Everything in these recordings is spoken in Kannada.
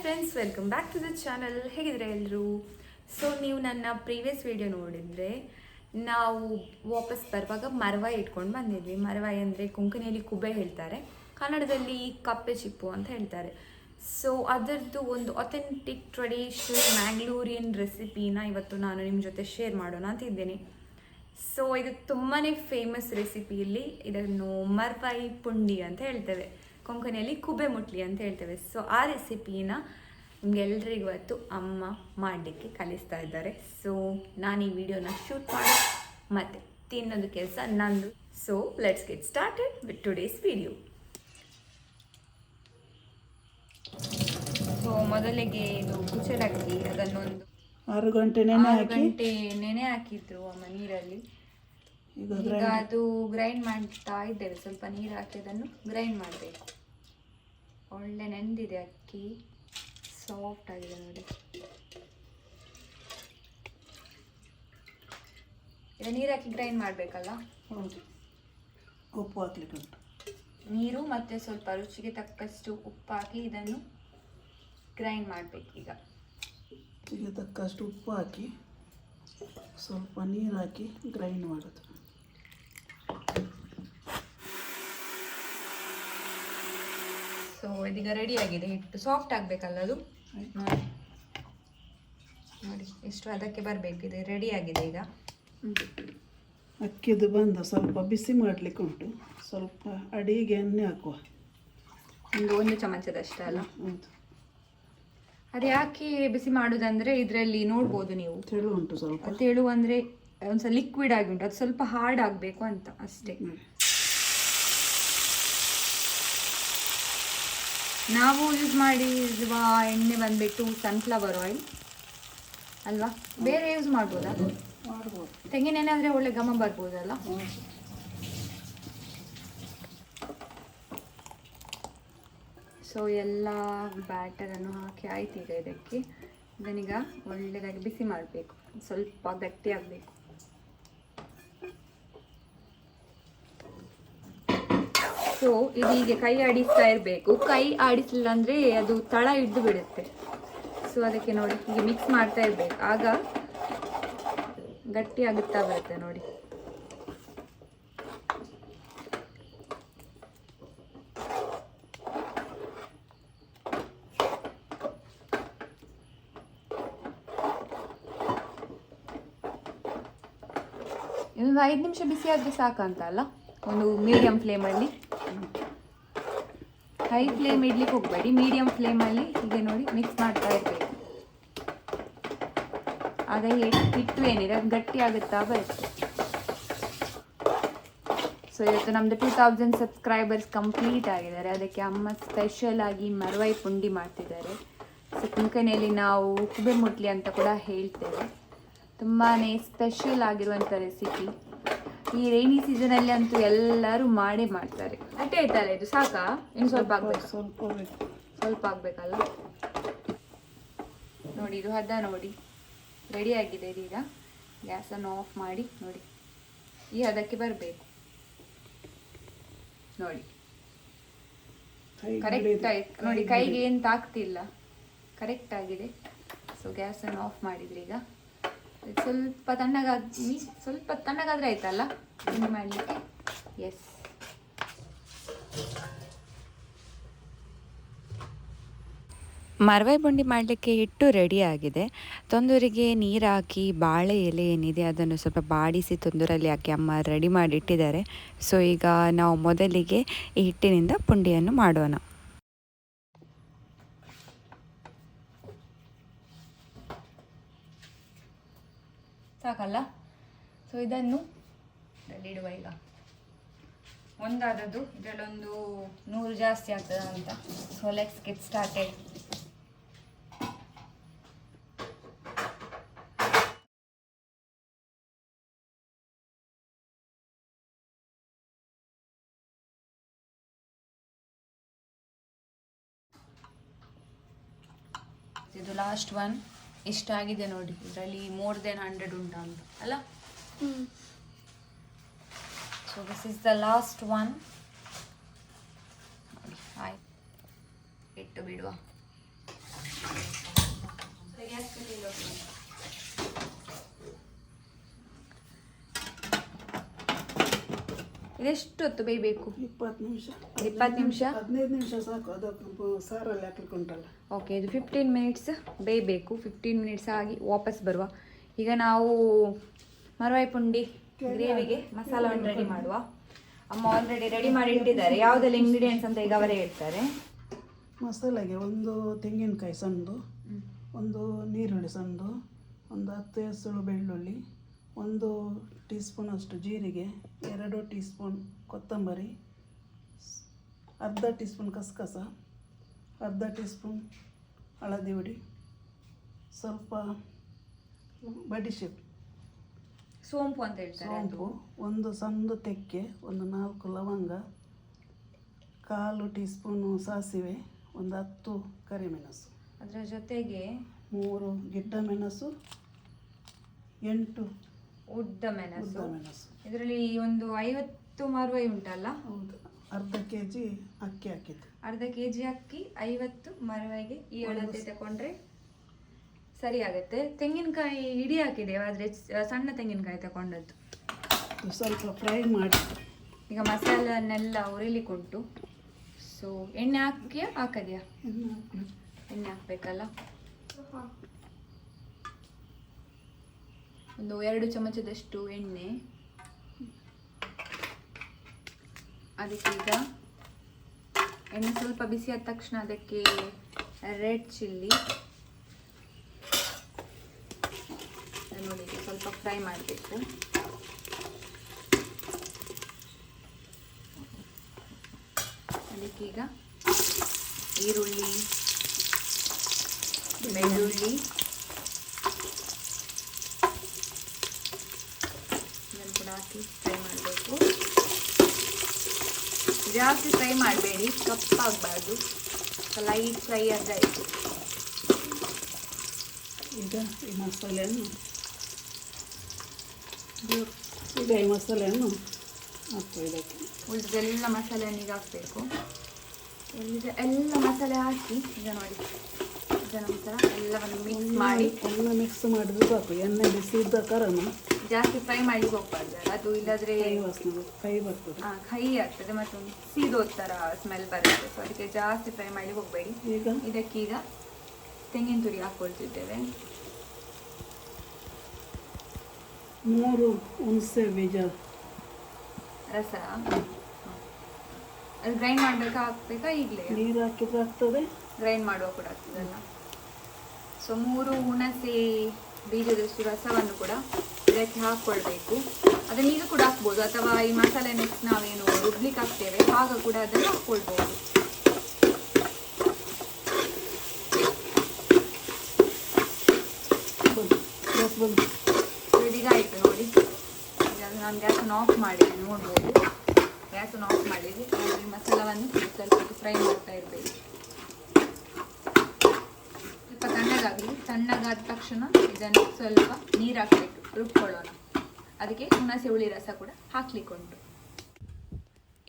Friends, welcome back to the channel. ಹೇಗಿದ್ರೆ ಎಲ್ಲರೂ? ಸೊ ನೀವು ನನ್ನ ಪ್ರೀವಿಯಸ್ ವಿಡಿಯೋ ನೋಡಿದರೆ ನಾವು ವಾಪಸ್ ಬರುವಾಗ ಮರವಾಯಿ ಇಟ್ಕೊಂಡು ಬಂದಿದ್ವಿ. ಮರವಾಯಿ ಅಂದರೆ ಕೊಂಕಣಿಯಲ್ಲಿ ಕುಬೆ ಹೇಳ್ತಾರೆ, ಕನ್ನಡದಲ್ಲಿ ಕಪ್ಪೆ ಚಿಪ್ಪು ಅಂತ ಹೇಳ್ತಾರೆ. ಸೊ ಅದರದ್ದು ಒಂದು ಅಥೆಂಟಿಕ್ ಟ್ರೆಡಿಷನಲ್ ಮ್ಯಾಂಗ್ಳೂರಿಯನ್ ರೆಸಿಪಿನ ಇವತ್ತು ನಾನು ನಿಮ್ಮ ಜೊತೆ ಶೇರ್ ಮಾಡೋಣ ಅಂತ ಇದ್ದೇನೆ. ಸೊ ಇದು ತುಂಬಾ ಫೇಮಸ್ ರೆಸಿಪಿ. ಇಲ್ಲಿ ಇದನ್ನು ಮರವಾಯಿ ಪುಂಡಿ ಅಂತ ಹೇಳ್ತೇವೆ, ಕೊಂಕಣಿಯಲ್ಲಿ ಕುಬೆ ಮುಟ್ಲಿ ಅಂತ ಹೇಳ್ತೇವೆ. ಸೊ ಆ ರೆಸಿಪಿನ ನಿಮ್ಗೆಲ್ರಿಗೂ ಇವತ್ತು ಅಮ್ಮ ಮಾಡಲಿಕ್ಕೆ ಕಲಿಸ್ತಾ ಇದ್ದಾರೆ. ಸೊ ನಾನು ಈ ವಿಡಿಯೋನ ಶೂಟ್ ಮಾಡಿ ಮತ್ತೆ ತಿನ್ನೋದು ಕೆಲಸ ನಂದು. So let's get started with today's video. So ಮೊದಲಿಗೆ ಇದು ಕುಚಲಕ್ಕಿ, ಅದನ್ನೊಂದು 6 ಗಂಟೆ ನೆನೆ ಹಾಕಿದ್ರು ಅಮ್ಮ ನೀರಲ್ಲಿ. ಈಗ ಅದು ಗ್ರೈಂಡ್ ಮಾಡ್ತಾ ಇದ್ದೇವೆ. ಸ್ವಲ್ಪ ನೀರು ಹಾಕಿ ಅದನ್ನು ಗ್ರೈಂಡ್ ಮಾಡಬೇಕು. ಒಳ್ಳೆ ನೆಂದಿದೆ ಅಕ್ಕಿ, ಸಾಫ್ಟ್ ಆಗಿದೆ ನೋಡಿ. ಈಗ ನೀರು ಹಾಕಿ ಗ್ರೈಂಡ್ ಮಾಡಬೇಕಲ್ಲ? ಹೌದು, ಉಪ್ಪು ಹಾಕ್ಲಿಕ್ಕೆ ಉಂಟು. ನೀರು ಮತ್ತು ಸ್ವಲ್ಪ ರುಚಿಗೆ ತಕ್ಕಷ್ಟು ಉಪ್ಪು ಹಾಕಿ ಇದನ್ನು ಗ್ರೈಂಡ್ ಮಾಡಬೇಕು. ಈಗ ತಕ್ಕಷ್ಟು ಉಪ್ಪು ಹಾಕಿ ಸ್ವಲ್ಪ ನೀರು ಹಾಕಿ ಗ್ರೈಂಡ್ ಮಾಡೋದು. ಸೊ ಇದೀಗ ರೆಡಿ ಆಗಿದೆ. ಹಿಟ್ಟು ಸಾಫ್ಟ್ ಆಗಬೇಕಲ್ಲ ಅದು. ನೋಡಿ ಎಷ್ಟು ಅದಕ್ಕೆ ಬರಬೇಕು. ಇದು ರೆಡಿ ಆಗಿದೆ. ಈಗ ಅಕ್ಕಿದು ಬಂದ ಸ್ವಲ್ಪ ಬಿಸಿ ಮಾಡಲಿಕ್ಕೆ ಉಂಟು. ಸ್ವಲ್ಪ ಅಡಿಗೆ ಎಣ್ಣೆ ಹಾಕುವ, ಒಂದು ಚಮಚದಷ್ಟೇ ಅಲ್ಲ? ಹೌದು. ಅದು ಯಾಕೆ ಬಿಸಿ ಮಾಡೋದಂದ್ರೆ ಇದರಲ್ಲಿ ನೋಡ್ಬೋದು ನೀವು, ತೆಳು ಉಂಟು ಸ್ವಲ್ಪ. ತೆಳು ಅಂದರೆ ಒಂದ್ಸಲ ಲಿಕ್ವಿಡ್ ಆಗಿ ಉಂಟು, ಅದು ಸ್ವಲ್ಪ ಹಾರ್ಡ್ ಆಗಬೇಕು ಅಂತ ಅಷ್ಟೇ. ನಾವು ಯೂಸ್ ಮಾಡಿರುವ ಎಣ್ಣೆ ಬಂದ್ಬಿಟ್ಟು ಸನ್ಫ್ಲವರ್ ಆಯಿಲ್ ಅಲ್ವಾ? ಬೇರೆ ಯೂಸ್ ಮಾಡ್ಬೋದಾ? ಮಾಡ್ಬೋದು. ತೆಂಗಿನೆಣ್ಣೆ ಆದರೆ ಒಳ್ಳೆ ಘಮ ಬರ್ಬೋದಲ್ಲ? ಸೊ ಎಲ್ಲ ಬ್ಯಾಟರನ್ನು ಹಾಕಿ ಆಯ್ತು. ಈಗ ಇದನ್ನೀಗ ಒಳ್ಳೆದಾಗಿ ಬಿಸಿ ಮಾಡಬೇಕು. ಸ್ವಲ್ಪ ಗಟ್ಟಿ ಆಗಬೇಕು. ಸೊ ಇದೀಗ ಕೈ ಆಡಿಸ್ತಾ ಇರಬೇಕು. ಕೈ ಆಡಿಸಲಿಲ್ಲ ಅಂದರೆ ಅದು ತಳ ಹಿಡಿದು ಬಿಡುತ್ತೆ. ಸೊ ಅದಕ್ಕೆ ನೋಡಿ ಹೀಗೆ ಮಿಕ್ಸ್ ಮಾಡ್ತಾ ಇರಬೇಕು, ಆಗ ಗಟ್ಟಿ ಆಗುತ್ತಾ ಬರುತ್ತೆ ನೋಡಿ. ಇನ್ನೊಂದು 5 ನಿಮಿಷ ಬಿಸಿ ಆದರೆ ಸಾಕಂತ ಅಲ್ಲ? ಒಂದು ಮೀಡಿಯಂ ಫ್ಲೇಮಲ್ಲಿ, ಹೈ ಫ್ಲೇಮ್ ಇಡ್ಲಿಕ್ಕೆ ಹೋಗಬೇಡಿ, ಮೀಡಿಯಂ ಫ್ಲೇಮಲ್ಲಿ ಹೀಗೆ ನೋಡಿ ಮಿಕ್ಸ್ ಮಾಡ್ತಾ ಇರಬೇಕು. ಆಗ ಹಿಟ್ಟು ಏನಿದೆ ಅದು ಗಟ್ಟಿ ಆಗುತ್ತಾ ಬರುತ್ತೆ. ಸೊ ಇವತ್ತು ನಮ್ಮದು 2000 ಸಬ್ಸ್ಕ್ರೈಬರ್ಸ್ ಕಂಪ್ಲೀಟ್ ಆಗಿದ್ದಾರೆ. ಅದಕ್ಕೆ ಅಮ್ಮ ಸ್ಪೆಷಲ್ ಆಗಿ ಮರವಾಯಿ ಪುಂಡಿ ಮಾಡ್ತಿದ್ದಾರೆ. ಸೊ ಕೊಂಕಣಿಯಲ್ಲಿ ನಾವು ಕುಬೆ ಮುಟ್ಲಿ ಅಂತ ಕೂಡ ಹೇಳ್ತೇವೆ. ತುಂಬಾ ಸ್ಪೆಷಲ್ ಆಗಿರುವಂಥ ರೆಸಿಪಿ. ಈ ರೈನಿ ಸೀಸನಲ್ಲಿ ಅಂತೂ ಎಲ್ಲರೂ ಮಾಡೇ ಮಾಡ್ತಾರೆ. ಗಟ್ಟಿ ಆಯ್ತಲ್ಲ ಇದು? ಸಾಕಾ? ಇನ್ನು ಸ್ವಲ್ಪ ಆಗ್ಬೇಕು? ಸ್ವಲ್ಪ ಆಗ್ಬೇಕಲ್ಲ? ನೋಡಿ ಇದು ಹದ ನೋಡಿ ರೆಡಿ ಆಗಿದೆ. ಇದೀಗ ಗ್ಯಾಸನ್ನು ಆಫ್ ಮಾಡಿ ನೋಡಿ, ಈ ಹದಕ್ಕೆ ಬರಬೇಕು ನೋಡಿ. ಕರೆಕ್ಟ್ ಆಯ್ತು ನೋಡಿ, ಕೈಗೆ ಏನು ತಾಗ್ತಿಲ್ಲ, ಕರೆಕ್ಟ್ ಆಗಿದೆ. ಸೊ ಗ್ಯಾಸನ್ನು ಆಫ್ ಮಾಡಿದ್ರಿ. ಈಗ ಸ್ವಲ್ಪ ತಣ್ಣಗಾದ್ರೆ ಆಯ್ತಲ್ಲ ತಿಂಡಿ ಮಾಡಲಿಕ್ಕೆ. ಎಸ್, ಮರವಾಯಿ ಪುಂಡಿ ಮಾಡಲಿಕ್ಕೆ ಹಿಟ್ಟು ರೆಡಿ ಆಗಿದೆ. ತಂದೂರಿಗೆ ನೀರು ಹಾಕಿ ಬಾಳೆ ಎಲೆ ಏನಿದೆ ಅದನ್ನು ಸ್ವಲ್ಪ ಬಾಡಿಸಿ ತಂದೂರಲ್ಲಿ ಹಾಕಿ ಅಮ್ಮ ರೆಡಿ ಮಾಡಿ ಇಟ್ಟಿದ್ದಾರೆ. ಸೊ ಈಗ ನಾವು ಮೊದಲಿಗೆ ಈ ಹಿಟ್ಟಿನಿಂದ ಪುಂಡಿಯನ್ನು ಮಾಡೋಣ. ಸಾಕಲ್ಲ? ಸೊ ಇದನ್ನು ಇಡುವ. ಈಗ ಒಂದಾದದ್ದು ಇದರಲ್ಲೊಂದು 100 ಜಾಸ್ತಿ ಆಗ್ತದ ಅಂತ. So let's get started. ಇದು ಲಾಸ್ಟ್ ಒನ್. ಎಷ್ಟಾಗಿದೆ ನೋಡಿ, ಇದರಲ್ಲಿ ಮೋರ್ ದೆನ್ 100 ಉಂಟಾ ಅಂತ ಅಲ್ಲ? So this is the last one. ಆಯ್ತು, ಇಟ್ಟು ಬಿಡುವ. ಇದೆಷ್ಟು ಹೊತ್ತು ಬೇಯಬೇಕು? 20 ನಿಮಿಷ. 20 ನಿಮಿಷ? 15 ನಿಮಿಷ ಸಾಕು. ಅದಕ್ಕೆ ಸಾರಲ್ಲಿ ಹಾಕ್ಲಿಕ್ಕೆ ಉಂಟಲ್ಲ. ಓಕೆ, ಇದು 15 ಮಿನಿಟ್ಸ್ ಬೇಯಬೇಕು. 15 ಮಿನಿಟ್ಸ್ ಆಗಿ ವಾಪಸ್ ಬರುವ. ಈಗ ನಾವು ಮರವಾಯಿ ಪುಂಡಿ ಗ್ರೇವಿಗೆ ಮಸಾಲವನ್ನು ರೆಡಿ ಮಾಡುವ. ಅಮ್ಮ ಆಲ್ರೆಡಿ ರೆಡಿ ಮಾಡಿ ಇಟ್ಟಿದ್ದಾರೆ. ಯಾವುದೆಲ್ಲ ಇಂಗ್ರೀಡಿಯೆಂಟ್ಸ್ ಅಂತ ಈಗ ಅವರೇ ಹೇಳ್ತಾರೆ. ಮಸಾಲೆಗೆ ಒಂದು ತೆಂಗಿನಕಾಯಿ ಸಣ್ಣದು, ಒಂದು ನೀರುಳ್ಳಿ ಸಣ್ಣದು, ಒಂದು 10 ಎಸಳು ಬೆಳ್ಳುಳ್ಳಿ, 1 ಟೀ ಸ್ಪೂನ್ ಅಷ್ಟು ಜೀರಿಗೆ, 2 ಟೀ ಸ್ಪೂನ್ ಕೊತ್ತಂಬರಿ, ಅರ್ಧ ಟೀ ಸ್ಪೂನ್ ಕಸಕಸ, ಅರ್ಧ ಟೀ ಸ್ಪೂನ್ ಹಳದಿ ಹುಡಿ, ಸ್ವಲ್ಪ ಬಡಿಶೇಪ್, ಸೋಂಪು ಅಂತ ಹೇಳ್ತಾರೆ. ಸೋಂಪು, ಒಂದು ಸಣ್ಣ ತೆಕ್ಕೆ, ಒಂದು 4 ಲವಂಗ, 1/4 ಟೀ ಸ್ಪೂನು ಸಾಸಿವೆ, ಒಂದು 10 ಕರಿಮೆಣಸು, ಅದರ ಜೊತೆಗೆ 3 ಗಿಡ್ಡ ಮೆಣಸು, 8 ಉದ್ದ ಮೆಣಸು. ಮೆಣಸು. ಇದರಲ್ಲಿ ಒಂದು 50 ಮರವಾಯಿ ಉಂಟಲ್ಲ? ಹೌದು, ಅರ್ಧ kg ಅಕ್ಕಿ ಹಾಕಿದ್ದು. ಅರ್ಧ kg ಅಕ್ಕಿ, 50 ಮರವಾಯಿಗೆ ಈ ಅಳತೆ ತಗೊಂಡ್ರೆ ಸರಿ ಆಗುತ್ತೆ. ತೆಂಗಿನಕಾಯಿ ಇಡೀ ಹಾಕಿದ್ದೇವೆ, ಆದರೆ ಸಣ್ಣ ತೆಂಗಿನಕಾಯಿ ತಗೊಂಡದ್ದು. ಸ್ವಲ್ಪ ಫ್ರೈ ಮಾಡಿ ಈಗ ಮಸಾಲನ್ನೆಲ್ಲ ಉರಿಲಿಕ್ಕುಂಟು. ಸೊ ಎಣ್ಣೆ ಹಾಕದ್ಯಾ? ಎಣ್ಣೆ ಹಾಕ್ಬೇಕಲ್ಲ. ಒಂದು 2 ಚಮಚದಷ್ಟು ಎಣ್ಣೆ. ಅದಕ್ಕೀಗ ಎಣ್ಣೆ ಸ್ವಲ್ಪ ಬಿಸಿ ಆದ ತಕ್ಷಣ ಅದಕ್ಕೆ ರೆಡ್ ಚಿಲ್ಲಿ ನೋಡಿ ಸ್ವಲ್ಪ ಫ್ರೈ ಮಾಡಬೇಕು. ಅದಕ್ಕೀಗ ಈರುಳ್ಳಿ, ಬೆಳ್ಳುಳ್ಳಿ ಇದನ್ನು ಕೂಡ ಹಾಕಿ ಫ್ರೈ ಮಾಡಬೇಕು. ಜಾಸ್ತಿ ಫ್ರೈ ಮಾಡಬೇಡಿ, ಕಪ್ಪಾಗಬಾರ್ದು, ಲೈಟ್ ಫ್ರೈ ಆದಾಯಿತು. ಈಗ ಈ ಮಸಾಲೆಯನ್ನು ಹಾಕ್ತೇವೆ. ಇದಕ್ಕೆ ಉಳಿದೆಲ್ಲ ಮಸಾಲೆಯನ್ನು ಈಗ ಹಾಕಬೇಕು. ಎಲ್ಲ ಮಸಾಲೆ ಹಾಕಿ ಈಗ ನೋಡಿ, ಇದರ ನಂತರ ಎಲ್ಲವನ್ನು ಮಿಕ್ಸ್ ಮಾಡಿ ಎಲ್ಲ ಮಿಕ್ಸ್ ಮಾಡಿದ್ರೆ ಸಾಕು. ಎಣ್ಣೆ ಬಿಸಿ ಇದ್ದ ಕಾರಣ ಜಾಸ್ತಿ ಫ್ರೈ ಮಾಡ್ಲಿಕ್ಕೆ ಹೋಗ್ಬಾರ್ದು, ಅದು ಇಲ್ಲದ್ರೆ ಕೈ ಬರ್ತದೆ. ಕೈ ಆಗ್ತದೆ ಮತ್ತು ಸೀದೋದ್ ಥರ ಸ್ಮೆಲ್ ಬರುತ್ತೆ. ಸೊ ಅದಕ್ಕೆ ಜಾಸ್ತಿ ಫ್ರೈ ಮಾಡ್ಲಿಕ್ಕೆ ಹೋಗಬೇಡಿ. ಇದಕ್ಕೀಗ ತೆಂಗಿನ ತುರಿ ಹಾಕ್ಕೊಳ್ತಿದ್ದೇವೆ. 3 ಹುಣಸೆ ಬೀಜ ರಸ ಅದು ಗ್ರೈಂಡ್ ಮಾಡಬೇಕಾ ಹಾಕ್ಬೇಕಾ? ಈಗಲೇ ನೀರು ಹಾಕಿದ್ರೆ ಆಗ್ತದೆ, ಗ್ರೈಂಡ್ ಮಾಡುವ ಕೂಡ ಆಗ್ತದಲ್ಲ. ಸೊ 3 ಹುಣಸೆ ಬೀಜದಷ್ಟು ರಸವನ್ನು ಕೂಡ ಇದಕ್ಕೆ ಹಾಕ್ಕೊಳ್ಬೇಕು. ಅದನ್ನ ಈಗ ಕೂಡ ಹಾಕ್ಬೋದು, ಅಥವಾ ಈ ಮಸಾಲೆ ನೆಕ್ಸ್ಟ್ ನಾವೇನು ರುಬ್ಲಿಕ್ಕೆ ಹಾಕ್ತೇವೆ ಆಗ ಕೂಡ ಅದನ್ನು ಹಾಕ್ಕೊಳ್ಬೋದು. ಇದೀಗ ಆಯಿತು ನೋಡಿ. ಈಗ ನಾನು ಗ್ಯಾಸನ್ನು ಆಫ್ ಮಾಡಿದ್ದೀನಿ, ನೋಡ್ಬೋದು. ಗ್ಯಾಸನ್ನು ಆಫ್ ಮಾಡಿದ್ವಿ. ಈ ಮಸಾಲವನ್ನು ಸ್ವಲ್ಪ ಫ್ರೈ ಮಾಡ್ತಾ ಇರಬೇಕು. ಸ್ವಲ್ಪ ತಣ್ಣಗಾಗಲಿ. ತಣ್ಣಗಾದ ತಕ್ಷಣ ಇದನ್ನು ಸ್ವಲ್ಪ ನೀರು ಹಾಕಬೇಕು, ರುಬ್ಕೊಳ್ಳೋಣ. ಅದಕ್ಕೆ ಹುಣಸೆ ಹುಳಿ ರಸ ಕೂಡ ಹಾಕ್ಲಿಕ್ಕುಂಟು.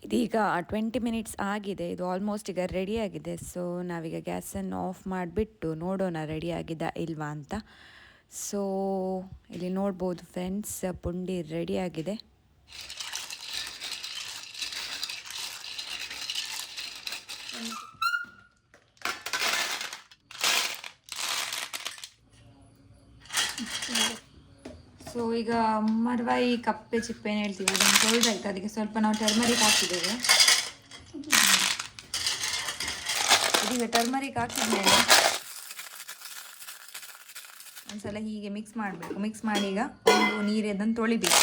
ಇದೀಗ 20 ಮಿನಿಟ್ಸ್ ಆಗಿದೆ. ಇದು ಆಲ್ಮೋಸ್ಟ್ ಈಗ ರೆಡಿಯಾಗಿದೆ. ಸೊ ನಾವೀಗ ಗ್ಯಾಸನ್ನು ಆಫ್ ಮಾಡಿಬಿಟ್ಟು ನೋಡೋಣ ರೆಡಿಯಾಗಿದ್ದ ಇಲ್ವಾ ಅಂತ. ಸೊ ಇಲ್ಲಿ ನೋಡ್ಬೋದು ಫ್ರೆಂಡ್ಸ್, ಪುಂಡಿ ರೆಡಿಯಾಗಿದೆ. ಸೊ ಈಗ ಮರವಾಯಿ ಕಪ್ಪೆ ಚಿಪ್ಪೆ ಏನು ಹೇಳ್ತೀವಿ ಅದನ್ನು ತೊಳೆದಾಯ್ತು. ಅದಕ್ಕೆ ಸ್ವಲ್ಪ ನಾವು ಟರ್ಮರಿಕ್ ಹಾಕಿದ್ದೇವೆ. ಇದೀಗ ಟರ್ಮರಿಕ್ ಹಾಕಿದ್ಮೇಲೆ ಒಂದ್ಸಲ ಹೀಗೆ ಮಿಕ್ಸ್ ಮಾಡಬೇಕು. ಮಿಕ್ಸ್ ಮಾಡಿ ಈಗ ಒಂದು ನೀರನ್ನು ತೊಳಿಬೇಕು.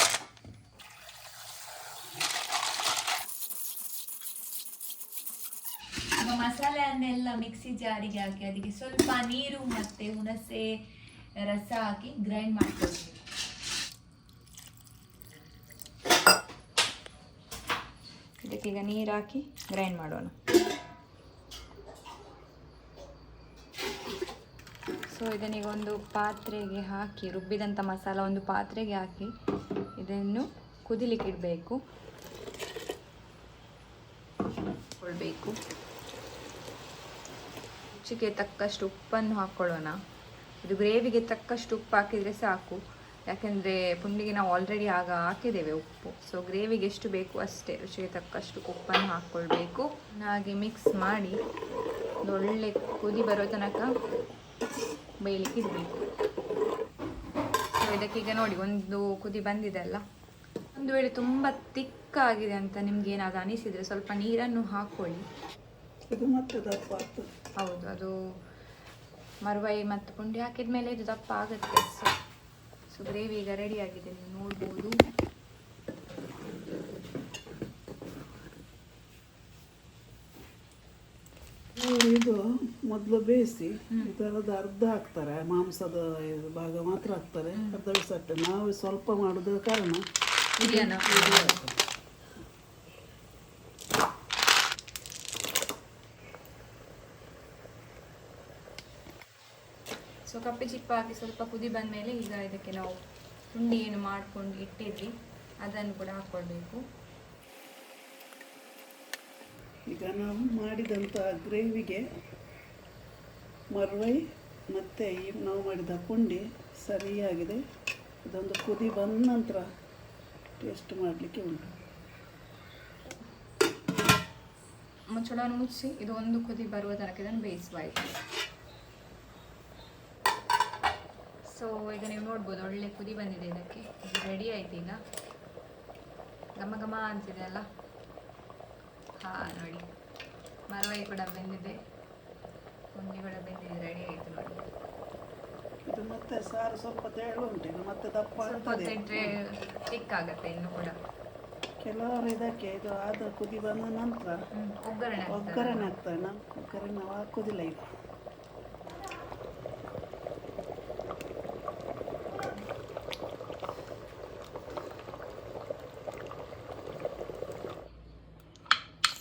ಮಸಾಲೆಯನ್ನೆಲ್ಲ ಮಿಕ್ಸಿ ಜಾರಿಗೆ ಹಾಕಿ ಅದಕ್ಕೆ ಸ್ವಲ್ಪ ನೀರು ಮತ್ತೆ ಹುಣಸೆ ರಸ ಹಾಕಿ ಗ್ರೈಂಡ್ ಮಾಡ್ಕೊಳ್ಬೇಕು. ಇದಕ್ಕೀಗ ನೀರು ಹಾಕಿ ಗ್ರೈಂಡ್ ಮಾಡೋಣ. ಸೊ ಇದನ್ನೀಗ ಒಂದು ಪಾತ್ರೆಗೆ ಹಾಕಿ, ರುಬ್ಬಿದಂಥ ಮಸಾಲ ಒಂದು ಪಾತ್ರೆಗೆ ಹಾಕಿ ಇದನ್ನು ಕುದಿಲಿಕ್ಕೆ ಇಡಬೇಕು. ರುಚಿಗೆ ತಕ್ಕಷ್ಟು ಉಪ್ಪನ್ನು ಹಾಕ್ಕೊಳ್ಳೋಣ. ಇದು ಗ್ರೇವಿಗೆ ತಕ್ಕಷ್ಟು ಉಪ್ಪು ಹಾಕಿದರೆ ಸಾಕು, ಯಾಕೆಂದರೆ ಪುಂಡಿಗೆ ನಾವು ಆಲ್ರೆಡಿ ಆಗ ಹಾಕಿದ್ದೇವೆ ಉಪ್ಪು. ಸೊ ಗ್ರೇವಿಗೆ ಎಷ್ಟು ಬೇಕು ಅಷ್ಟೇ ರುಚಿಗೆ ತಕ್ಕಷ್ಟು ಉಪ್ಪನ್ನು ಹಾಕ್ಕೊಳ್ಬೇಕು. ಹಾಗೆ ಮಿಕ್ಸ್ ಮಾಡಿ ಒಂದು ಒಳ್ಳೆ ಕುದಿ ಬರೋ ತನಕ ಬೇಯಲಿಕ್ಕೆ ಇಡಬೇಕು. ಸೊ ಇದಕ್ಕೀಗ ನೋಡಿ ಒಂದು ಕುದಿ ಬಂದಿದೆ ಅಲ್ಲ. ಒಂದು ವೇಳೆ ತುಂಬ ತಿಕ್ಕಾಗಿದೆ ಅಂತ ನಿಮ್ಗೆ ಏನಾದರೂ ಅನಿಸಿದರೆ ಸ್ವಲ್ಪ ನೀರನ್ನು ಹಾಕ್ಕೊಳ್ಳಿ. ಇದು ಮತ್ತೆ ದಪ್ಪ ಆಗ್ತದೆ. ಹೌದು, ಅದು ಮರವಾಯಿ ಮತ್ತು ಪುಂಡಿ ಹಾಕಿದ ಮೇಲೆ ಇದು ದಪ್ಪ ಆಗುತ್ತೆ. ಸೊ ಗ್ರೇವಿ ಈಗ ರೆಡಿ ಆಗಿದೆ, ನೀವು ನೋಡ್ಬೋದು. ಇದು ಮೊದಲು ಬೇಯಿಸಿ ಇದರದ್ದು ಅರ್ಧ ಹಾಕ್ತಾರೆ, ಮಾಂಸದ ಇದು ಭಾಗ ಮಾತ್ರ ಹಾಕ್ತಾರೆ, ಅರ್ಧ ಬಿಸಾಕ್ತಾರೆ. ನಾವು ಸ್ವಲ್ಪ ಮಾಡೋದು ಕಾರಣ ಇದೆಯಾ? ಸೊ ಕಪ್ಪೆ ಚಿಪ್ಪು ಹಾಕಿ ಸ್ವಲ್ಪ ಕುದಿ ಬಂದ ಮೇಲೆ ಈಗ ಇದಕ್ಕೆ ನಾವು ಪುಂಡಿ ಏನು ಮಾಡ್ಕೊಂಡು ಇಟ್ಟಿದ್ವಿ ಅದನ್ನು ಕೂಡ ಹಾಕ್ಕೊಳ್ಬೇಕು. ಈಗ ನಾವು ಮಾಡಿದಂಥ ಗ್ರೇವಿಗೆ ಮರ್ವೈ ಮತ್ತು ಈ ನಾವು ಮಾಡಿದ ಪುಂಡಿ ಸರಿಯಾಗಿದೆ. ಇದೊಂದು ಕುದಿ ಬಂದ ನಂತರ ಟೇಸ್ಟ್ ಮಾಡಲಿಕ್ಕೆ ಉಂಟು. ಮುಚ್ಚಳವನ್ನು ಮುಚ್ಚಿ ಇದು ಒಂದು ಕುದಿ ಬರುವ ತನಕ ಇದನ್ನು ಬೇಯಿಸುವಾಯಿತು. ಸೊ ಈಗ ನೀವು ನೋಡ್ಬೋದು ಒಳ್ಳೆ ಕುದಿ ಬಂದಿದೆ, ಇದಕ್ಕೆ ಇದು ರೆಡಿ ಆಯ್ತು. ಈಗ ಘಮ ಘಮ ಅಂತಿದೆ ಅಲ್ಲ. ಹಾಂ ನೋಡಿ, ಮರವಾಯಿ ಕೂಡ ಬೆಂದಿದೆ, ಪುಂಡಿ ಕೂಡ ಬೆಂದಿದೆ, ರೆಡಿ ಆಯಿತು ನೋಡಿ. ಇದು ಮತ್ತೆ ಸಾರು ಸ್ವಲ್ಪ ತೆಳು ಉಂಟು, ಇದು ಮತ್ತೆ ದಪ್ಪ ಸ್ವಲ್ಪ ಆಗ್ತದೆ. ಹೊತ್ತಿಟ್ರೆ ತಿಕ್ಕಾಗತ್ತೆ ಇನ್ನು ಕೂಡ. ಕೆಲವರು ಇದಕ್ಕೆ ಇದು ಆದ ಕುದಿ ಬಂದ ನಂತರ ಒಗ್ಗರಣೆ ಆಗ್ತದೆ. ನಾವು ಒಗ್ಗರಣೆ ನಾವು ಹಾಕೋದಿಲ್ಲ ಈಗ.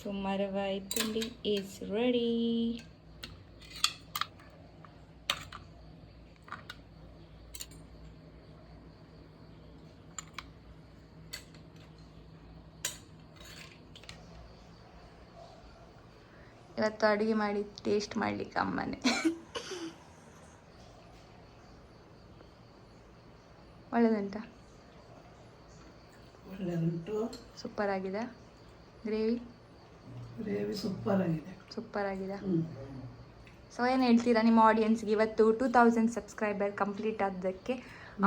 So ಮರವಾಯಿ ಪುಂಡಿ is ready. ಇವತ್ತು ಅಡುಗೆ ಮಾಡಿ ಟೇಸ್ಟ್ ಮಾಡಲಿಕ್ಕೆ ಅಮ್ಮನೇ. ಒಳ್ಳೆದುಂಟಾ? ಒಳ್ಳೆದುಂಟು. ಸೂಪರ್ ಆಗಿದೆ ಗ್ರೇವಿ. ಸೂಪರ್ ಆಗಿದೆ. ಸೊ ಏನು ಹೇಳ್ತೀರಾ ನಿಮ್ಮ ಆಡಿಯನ್ಸ್ಗೆ? ಇವತ್ತು 2000 ಸಬ್ಸ್ಕ್ರೈಬರ್ ಕಂಪ್ಲೀಟ್ ಆದಕ್ಕೆ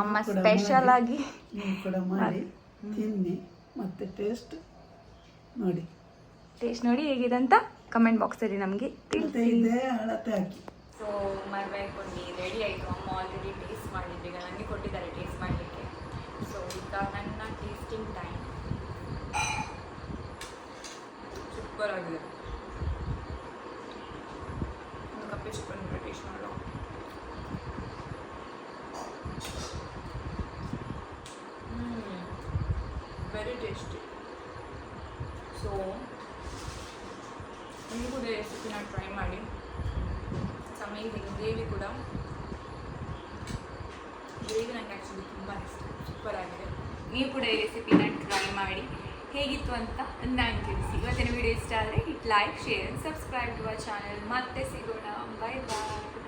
ಅಮ್ಮ ಸ್ಪೆಷಲ್ ಆಗಿ ನೀವು ಕೂಡ ಮಾಡಿ ತಿನ್ನಿ, ಮತ್ತೆ ಟೇಸ್ಟ್ ನೋಡಿ ಹೇಗಿದೆ ಅಂತ ಕಮೆಂಟ್ ಬಾಕ್ಸಲ್ಲಿ ನಮಗೆ ತಿಳಿಸಿ. ಅಳತೆ ಹಾಕಿ. ಸೊ ಮರವಾಯಿ ಪುಂಡಿ ರೆಡಿ ಆಯಿತು. ಅಮ್ಮ ಆಲ್ರೆಡಿ ಟೇಸ್ಟ್ ಮಾಡಿದ್ರು, ಈಗ ನನಗೆ ಕೊಟ್ಟಿದ್ದಾರೆ ಟೇಸ್ಟ್ ಮಾಡಲಿಕ್ಕೆ. ಸೊ ಈಗ ನನ್ನ ಟೇಸ್ಟಿಂಗ್ ಟೈಮ್. ಸೂಪರ್ ಆಗಿದೆ. ಒಂದು ಕಪ್ಪೆ ಚಿಪ್ಪನ್ನು ಟೇಸ್ಟ್ ಮಾಡೋ. Very tasty. ಸೊ ನೀವು ಕೂಡ ರೆಸಿಪಿನ ಟ್ರೈ ಮಾಡಿ. ಅಮೇಜಿಂಗ್. ಗ್ರೇವಿ ನನಗೆ ಆ್ಯಕ್ಚುಲಿ ತುಂಬ ಇಷ್ಟ, ಸೂಪರ್ ಆಗಿದೆ. ನೀವು ಕೂಡ ಈ ರೆಸಿಪಿನ ಟ್ರೈ ಮಾಡಿ ಹೇಗಿತ್ತು ಅಂತ ನಾನು ತಿಳಿಸಿ. ಇವತ್ತಿನ ವಿಡಿಯೋ ಇಷ್ಟ ಆದರೆ hit like, share, subscribe to our channel. ಮತ್ತೆ ಸಿಗೋಣ. ಬೈ ಬಾಯ್.